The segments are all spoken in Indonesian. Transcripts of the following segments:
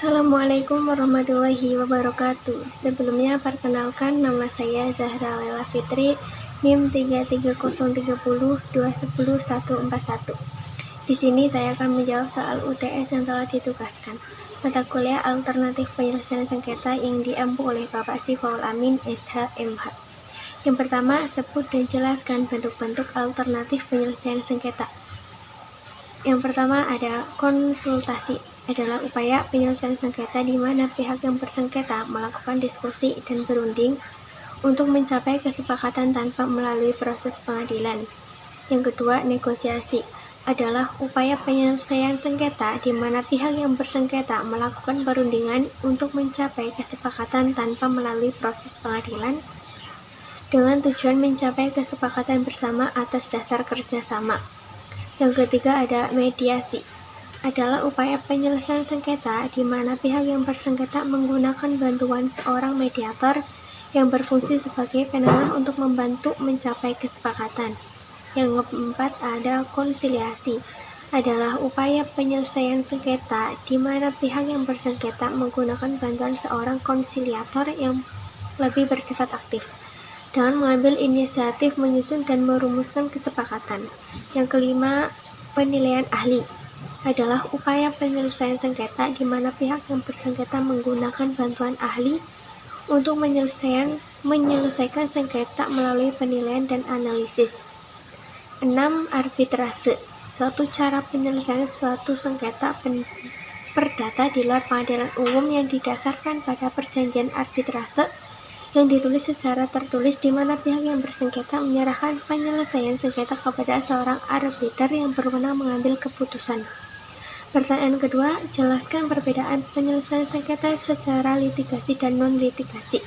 Assalamualaikum warahmatullahi wabarakatuh. Sebelumnya perkenalkan, nama saya Zahra Lela Fitri, NIM 33002101141. Di sini saya akan menjawab soal UTS yang telah ditugaskan. Mata kuliah alternatif penyelesaian sengketa yang diampu oleh Bapak Sifaul Amin, SH.MH. Yang pertama, sebut dan jelaskan bentuk-bentuk alternatif penyelesaian sengketa. Yang pertama ada konsultasi, adalah upaya penyelesaian sengketa di mana pihak yang bersengketa melakukan diskusi dan berunding untuk mencapai kesepakatan tanpa melalui proses pengadilan. Yang kedua, negosiasi, adalah upaya penyelesaian sengketa di mana pihak yang bersengketa melakukan perundingan untuk mencapai kesepakatan tanpa melalui proses pengadilan dengan tujuan mencapai kesepakatan bersama atas dasar kerjasama. Yang ketiga ada mediasi, adalah upaya penyelesaian sengketa di mana pihak yang bersengketa menggunakan bantuan seorang mediator yang berfungsi sebagai penengah untuk membantu mencapai kesepakatan. Yang keempat ada konsiliasi, adalah upaya penyelesaian sengketa di mana pihak yang bersengketa menggunakan bantuan seorang konsiliator yang lebih bersifat aktif dengan mengambil inisiatif menyusun dan merumuskan kesepakatan. Yang kelima, penilaian ahli, adalah upaya penyelesaian sengketa di mana pihak yang bersengketa menggunakan bantuan ahli untuk menyelesaikan sengketa melalui penilaian dan analisis. 6. Arbitrase, suatu cara penyelesaian suatu sengketa perdata di luar pengadilan umum yang didasarkan pada perjanjian arbitrase yang ditulis secara tertulis di mana pihak yang bersengketa menyerahkan penyelesaian sengketa kepada seorang arbiter yang berwenang mengambil keputusan. Pertanyaan kedua, jelaskan perbedaan penyelesaian sengketa secara litigasi dan non-litigasi.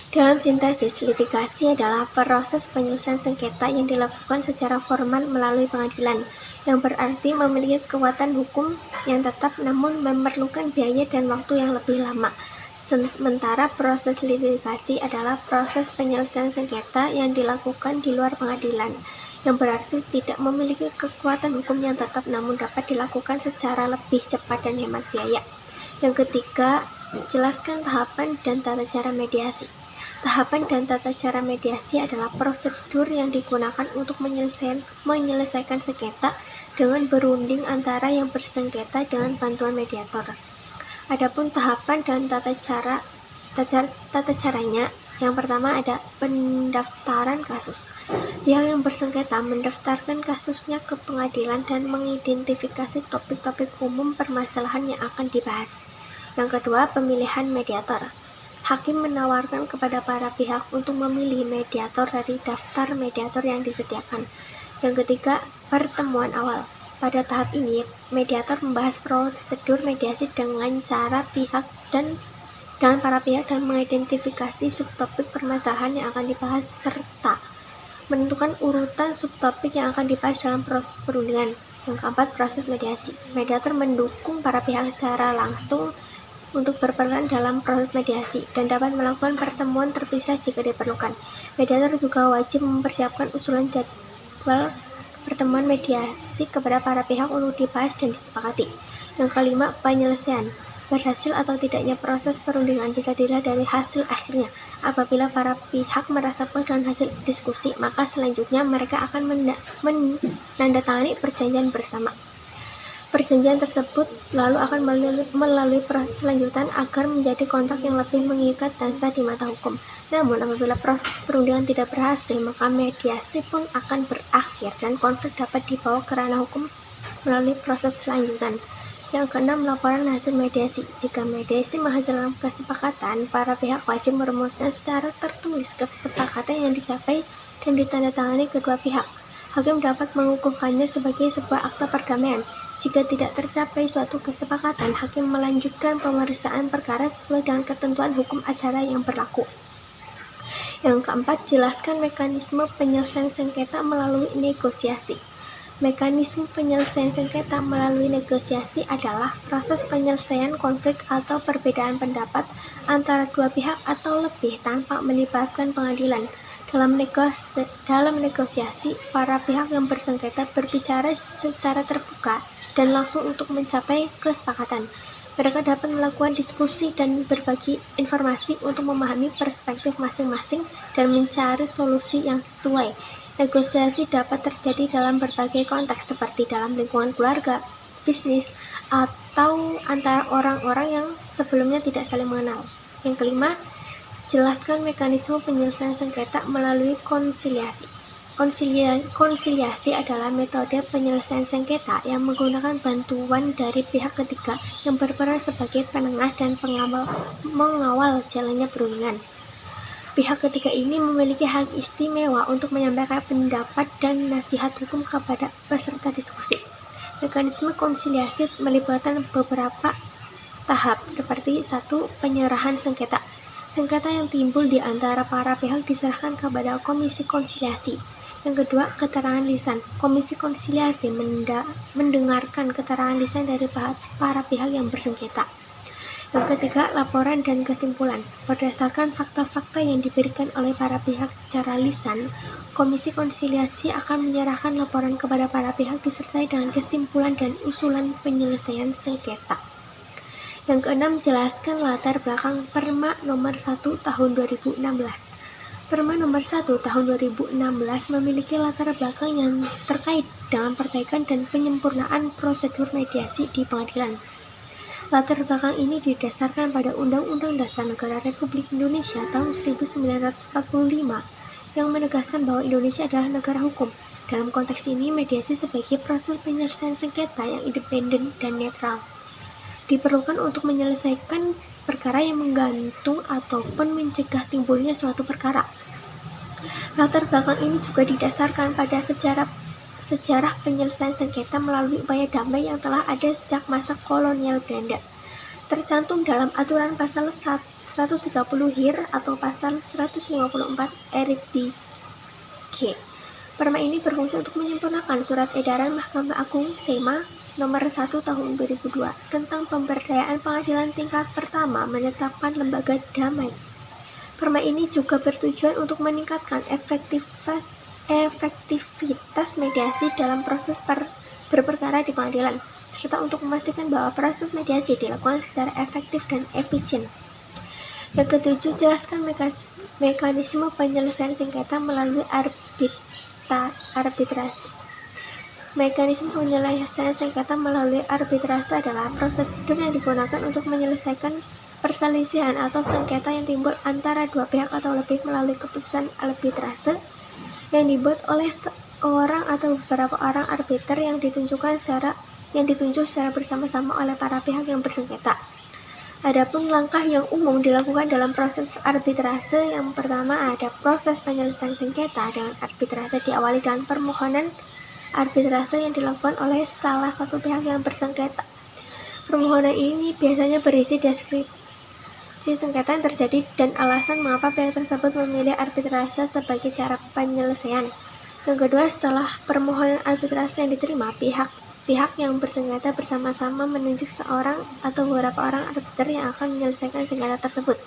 Dalam sintesis, litigasi adalah proses penyelesaian sengketa yang dilakukan secara formal melalui pengadilan, yang berarti memiliki kekuatan hukum yang tetap namun memerlukan biaya dan waktu yang lebih lama. Sementara proses litigasi adalah proses penyelesaian sengketa yang dilakukan di luar pengadilan, yang berarti tidak memiliki kekuatan hukum yang tetap namun dapat dilakukan secara lebih cepat dan hemat biaya. Yang ketiga, jelaskan tahapan dan tata cara mediasi. Tahapan dan tata cara mediasi adalah prosedur yang digunakan untuk menyelesaikan sengketa dengan berunding antara yang bersengketa dengan bantuan mediator. Adapun tahapan dan tata caranya, yang pertama ada pendaftaran kasus. Pihak yang bersengketa mendaftarkan kasusnya ke pengadilan dan mengidentifikasi topik-topik umum permasalahan yang akan dibahas. Yang kedua, pemilihan mediator. Hakim menawarkan kepada para pihak untuk memilih mediator dari daftar mediator yang disediakan. Yang ketiga, pertemuan awal. Pada tahap ini, mediator membahas prosedur mediasi dengan para pihak dan mengidentifikasi subtopik permasalahan yang akan dibahas serta menentukan urutan subtopik yang akan dibahas dalam proses perundingan. Yang keempat, proses mediasi. Mediator mendukung para pihak secara langsung untuk berperan dalam proses mediasi dan dapat melakukan pertemuan terpisah jika diperlukan. Mediator juga wajib mempersiapkan usulan jadwal pertemuan mediasi kepada para pihak untuk dibahas dan disepakati. Yang kelima, penyelesaian. Berhasil atau tidaknya proses perundingan bisa dilihat dari hasil akhirnya. Apabila para pihak merasa puas dengan hasil diskusi, maka selanjutnya mereka akan menandatangani perjanjian bersama. Perjanjian tersebut lalu akan melalui proses lanjutan agar menjadi kontrak yang lebih mengikat dan sah di mata hukum. Namun, apabila proses perundingan tidak berhasil, maka mediasi pun akan berakhir dan konflik dapat dibawa ke ranah hukum melalui proses lanjutan. Yang keenam, laporan hasil mediasi. Jika mediasi menghasilkan kesepakatan, para pihak wajib merumuskan secara tertulis kesepakatan yang dicapai dan ditandatangani kedua pihak. Hakim dapat mengukuhkannya sebagai sebuah akta perdamaian. Jika tidak tercapai suatu kesepakatan, hakim melanjutkan pemeriksaan perkara sesuai dengan ketentuan hukum acara yang berlaku. Yang keempat, jelaskan mekanisme penyelesaian sengketa melalui negosiasi. Mekanisme penyelesaian sengketa melalui negosiasi adalah proses penyelesaian konflik atau perbedaan pendapat antara dua pihak atau lebih tanpa melibatkan pengadilan. Dalam negosiasi, para pihak yang bersengketa berbicara secara terbuka dan langsung untuk mencapai kesepakatan. Mereka dapat melakukan diskusi dan berbagi informasi untuk memahami perspektif masing-masing dan mencari solusi yang sesuai. Negosiasi dapat terjadi dalam berbagai konteks seperti dalam lingkungan keluarga, bisnis, atau antara orang-orang yang sebelumnya tidak saling mengenal. Yang kelima, jelaskan mekanisme penyelesaian sengketa melalui konsiliasi. Konsiliasi adalah metode penyelesaian sengketa yang menggunakan bantuan dari pihak ketiga yang berperan sebagai penengah dan mengawal jalannya perundingan. Pihak ketiga ini memiliki hak istimewa untuk menyampaikan pendapat dan nasihat hukum kepada peserta diskusi. Mekanisme konsiliasi melibatkan beberapa tahap, seperti 1. Penyerahan sengketa. Sengketa yang timbul di antara para pihak diserahkan kepada komisi konsiliasi. Yang kedua, keterangan lisan. Komisi konsiliasi mendengarkan keterangan lisan dari para pihak yang bersengketa. Yang ketiga, laporan dan kesimpulan. Berdasarkan fakta-fakta yang diberikan oleh para pihak secara lisan, komisi konsiliasi akan menyerahkan laporan kepada para pihak disertai dengan kesimpulan dan usulan penyelesaian sengketa. Yang keenam, jelaskan latar belakang Perma nomor 1 tahun 2016. Perma nomor 1 tahun 2016 memiliki latar belakang yang terkait dengan perbaikan dan penyempurnaan prosedur mediasi di pengadilan. Latar belakang ini didasarkan pada Undang-Undang Dasar Negara Republik Indonesia tahun 1945 yang menegaskan bahwa Indonesia adalah negara hukum. Dalam konteks ini, mediasi sebagai proses penyelesaian sengketa yang independen dan netral diperlukan untuk menyelesaikan perkara yang menggantung ataupun mencegah timbulnya suatu perkara. Latar belakang ini juga didasarkan pada sejarah penyelesaian sengketa melalui upaya damai yang telah ada sejak masa kolonial Belanda. Tercantum dalam aturan pasal 130 HIR atau pasal 154 RPG. Perma ini berfungsi untuk menyempurnakan surat edaran Mahkamah Agung (SEMA) nomor 1 tahun 2002 tentang pemberdayaan pengadilan tingkat pertama menetapkan lembaga damai. Perma ini juga bertujuan untuk meningkatkan efektivitas mediasi dalam proses berperkara di pengadilan, serta untuk memastikan bahwa proses mediasi dilakukan secara efektif dan efisien. Yang ketujuh, jelaskan mekanisme penyelesaian sengketa melalui arbitrase. Mekanisme penyelesaian sengketa melalui arbitrase adalah prosedur yang digunakan untuk menyelesaikan perselisihan atau sengketa yang timbul antara dua pihak atau lebih melalui keputusan arbitrase yang dibuat oleh seorang atau beberapa orang arbiter yang ditunjuk secara bersama-sama oleh para pihak yang bersengketa. Adapun langkah yang umum dilakukan dalam proses arbitrase, yang pertama ada proses penyelesaian sengketa dengan arbitrase diawali dengan permohonan arbitrase yang dilakukan oleh salah satu pihak yang bersengketa. Permohonan ini biasanya berisi deskripsi sengketa yang terjadi dan alasan mengapa pihak tersebut memilih arbitrase sebagai cara penyelesaian. Yang kedua, setelah permohonan arbitrase yang diterima, pihak yang bersengketa bersama-sama menunjuk seorang atau beberapa orang arbiter yang akan menyelesaikan sengketa tersebut.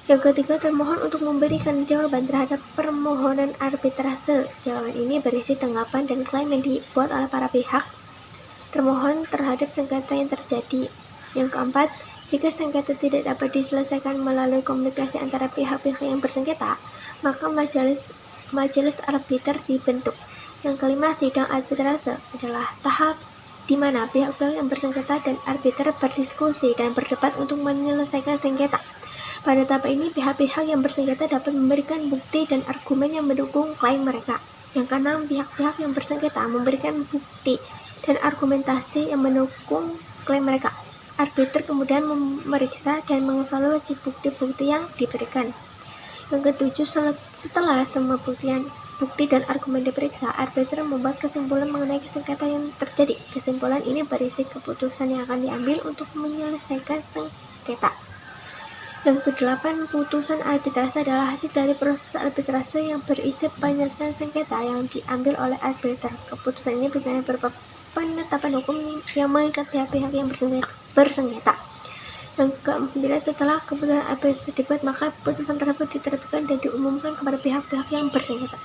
Yang ketiga, termohon untuk memberikan jawaban terhadap permohonan arbitrase. Jawaban ini berisi tanggapan dan klaim yang dibuat oleh para pihak termohon terhadap sengketa yang terjadi. Yang keempat, jika sengketa tidak dapat diselesaikan melalui komunikasi antara pihak-pihak yang bersengketa, maka majelis arbiter dibentuk. Yang kelima, sidang arbitrase adalah tahap di mana pihak-pihak yang bersengketa dan arbiter berdiskusi dan berdebat untuk menyelesaikan sengketa. Pada tahap ini, pihak-pihak yang bersengketa dapat memberikan bukti dan argumen yang mendukung klaim mereka. Yang keenam, pihak-pihak yang bersengketa memberikan bukti dan argumentasi yang mendukung klaim mereka. Arbiter kemudian memeriksa dan mengevaluasi bukti-bukti yang diberikan. Yang ketujuh, setelah semua bukti dan argumen diperiksa, arbiter membuat kesimpulan mengenai sengketa yang terjadi. Kesimpulan ini berisi keputusan yang akan diambil untuk menyelesaikan sengketa. Yang kedelapan, putusan arbitrase adalah hasil dari proses arbitrase yang berisi penyelesaian sengketa yang diambil oleh arbiter. Keputusan ini biasanya berupa penetapan hukum yang mengikat pihak-pihak yang bersengketa. Yang keempat, setelah keputusan arbitrase dibuat, maka putusan tersebut diterbitkan dan diumumkan kepada pihak-pihak yang bersengketa.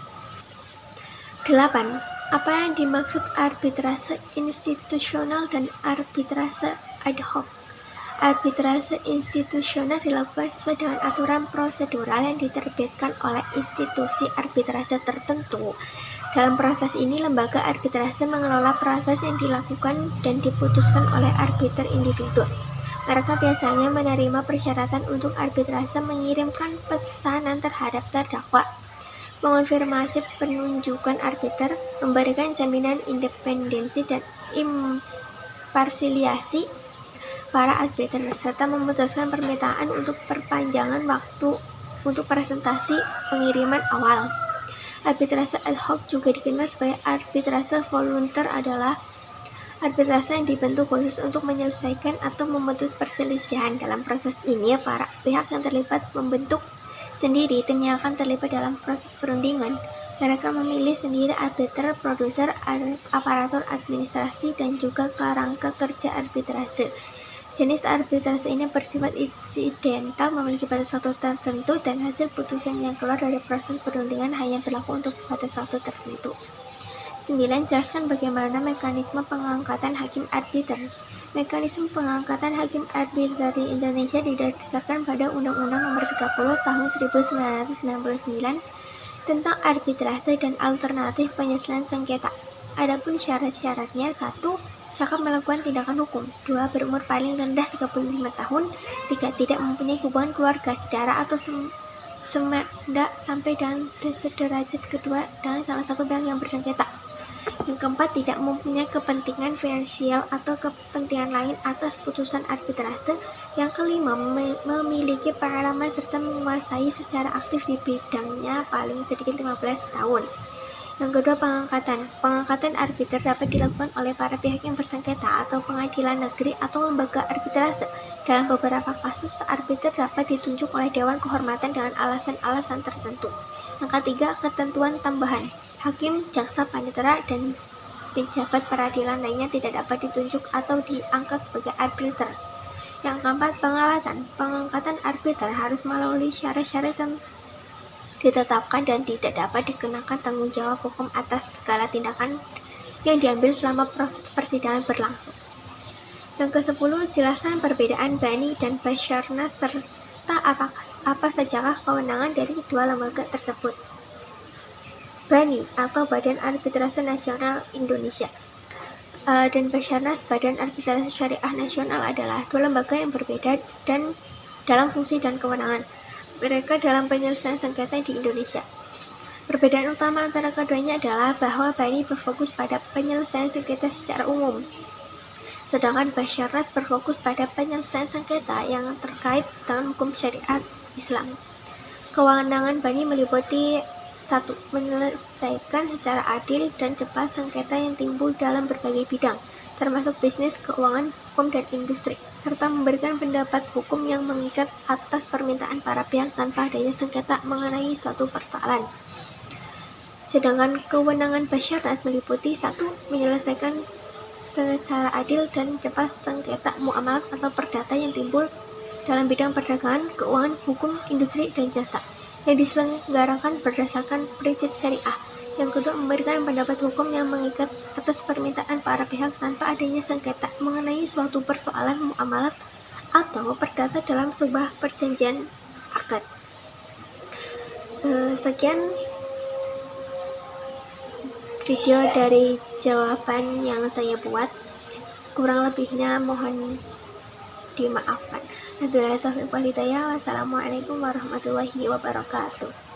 8. Apa yang dimaksud arbitrase institusional dan arbitrase ad hoc? Arbitrase institusional dilakukan sesuai dengan aturan prosedural yang diterbitkan oleh institusi arbitrase tertentu. Dalam proses ini, lembaga arbitrase mengelola proses yang dilakukan dan diputuskan oleh arbiter individu. Mereka biasanya menerima persyaratan untuk arbitrase, mengirimkan pesanan terhadap terdakwa, mengonfirmasi penunjukan arbiter, memberikan jaminan independensi dan imparsialiasi para arbiter, serta memutuskan permintaan untuk perpanjangan waktu untuk presentasi pengiriman awal. Arbitrase ad hoc, juga dikenal sebagai arbitrase volunter, adalah arbitrase yang dibentuk khusus untuk menyelesaikan atau memutus perselisihan. Dalam proses ini, para pihak yang terlibat membentuk sendiri tim yang akan terlibat dalam proses perundingan. Mereka memilih sendiri arbiter, produser, aparatur administrasi, dan juga kerangka kerja arbitrase. Jenis arbitrase ini bersifat insidental, memiliki batas waktu tertentu, dan hasil putusan yang keluar dari proses perundingan hanya berlaku untuk batas waktu tertentu. 9. Jelaskan bagaimana mekanisme pengangkatan hakim arbiter. Mekanisme pengangkatan hakim arbiter di Indonesia didasarkan pada Undang-Undang Nomor 30 Tahun 1999 tentang arbitrase dan alternatif penyelesaian sengketa. Adapun syarat-syaratnya: 1. Cakap melakukan tindakan hukum. 2. Berumur paling rendah 35 tahun. 3. Tidak mempunyai hubungan keluarga, saudara, atau semendak sampai dan sederajat kedua dengan salah satu pihak yang bersengketa. Yang keempat, tidak mempunyai kepentingan finansial atau kepentingan lain atas putusan arbitrase. Yang kelima, memiliki pengalaman serta menguasai secara aktif di bidangnya paling sedikit 15 tahun. Yang kedua, pengangkatan arbiter dapat dilakukan oleh para pihak yang bersengketa atau pengadilan negeri atau lembaga arbitrase. Dalam beberapa kasus, arbiter dapat ditunjuk oleh Dewan Kehormatan dengan alasan-alasan tertentu. Yang ketiga, ketentuan tambahan. Hakim, jaksa, panitera, dan pejabat peradilan lainnya tidak dapat ditunjuk atau diangkat sebagai arbiter. Yang keempat, pengawasan. Pengangkatan arbiter harus melalui syarat-syarat yang ditetapkan dan tidak dapat dikenakan tanggung jawab hukum atas segala tindakan yang diambil selama proses persidangan berlangsung. Yang ke-10, jelaskan perbedaan Bani dan Basarnas serta apa sajakah kewenangan dari kedua lembaga tersebut. Bani atau Badan Arbitrase Nasional Indonesia dan Basarnas, Badan Arbitrase Syariah Nasional, adalah dua lembaga yang berbeda dan dalam fungsi dan kewenangan mereka dalam penyelesaian sengketa di Indonesia. Perbedaan utama antara keduanya adalah bahwa Bani berfokus pada penyelesaian sengketa secara umum, sedangkan Basarnas berfokus pada penyelesaian sengketa yang terkait dengan hukum syariat Islam. Kewenangan Bani meliputi: 1. Menyelesaikan secara adil dan cepat sengketa yang timbul dalam berbagai bidang, termasuk bisnis, keuangan, hukum, dan industri, serta memberikan pendapat hukum yang mengikat atas permintaan para pihak tanpa adanya sengketa mengenai suatu persoalan. Sedangkan kewenangan Basarnas meliputi: 1. Menyelesaikan secara adil dan cepat sengketa muamalat atau perdata yang timbul dalam bidang perdagangan, keuangan, hukum, industri, dan jasa yang diselenggarakan berdasarkan prinsip syariah. Yang kedua, memberikan pendapat hukum yang mengikat atas permintaan para pihak tanpa adanya sengketa mengenai suatu persoalan muamalat atau perdata dalam sebuah perjanjian akad. Sekian video dari jawaban yang saya buat. Kurang lebihnya mohon dimaafkan. Wabillahi taufiq wal hidayah. Wassalamualaikum warahmatullahi wabarakatuh.